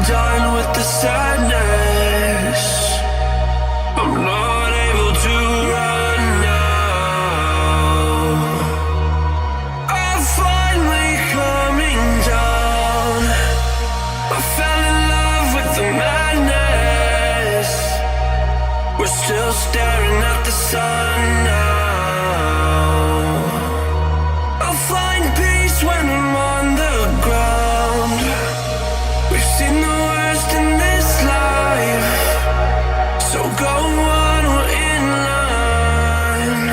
done with the sadness. I'm not able to run now. I'm finally coming down. I fell in love with the madness. We're still staring at the sun now. I'll find peace when I'm on the ground. We've seen the worst in this life, so go on, we're in line.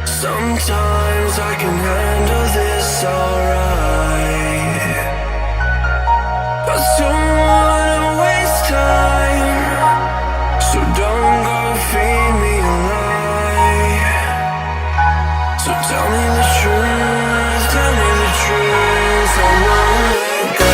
Sometimes I can handle this alright. I don't wanna waste time, so don't go feed me a lie. So tell me the truth, tell me the truth, I won't let go.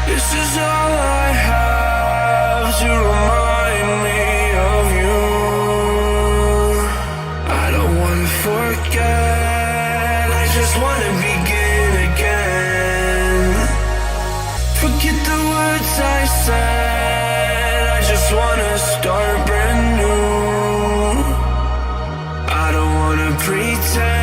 This is all I have to remind me of you. I don't wanna forget, I just wanna begin again. Forget the words I said, I just wanna start brand new. I don't wanna pretend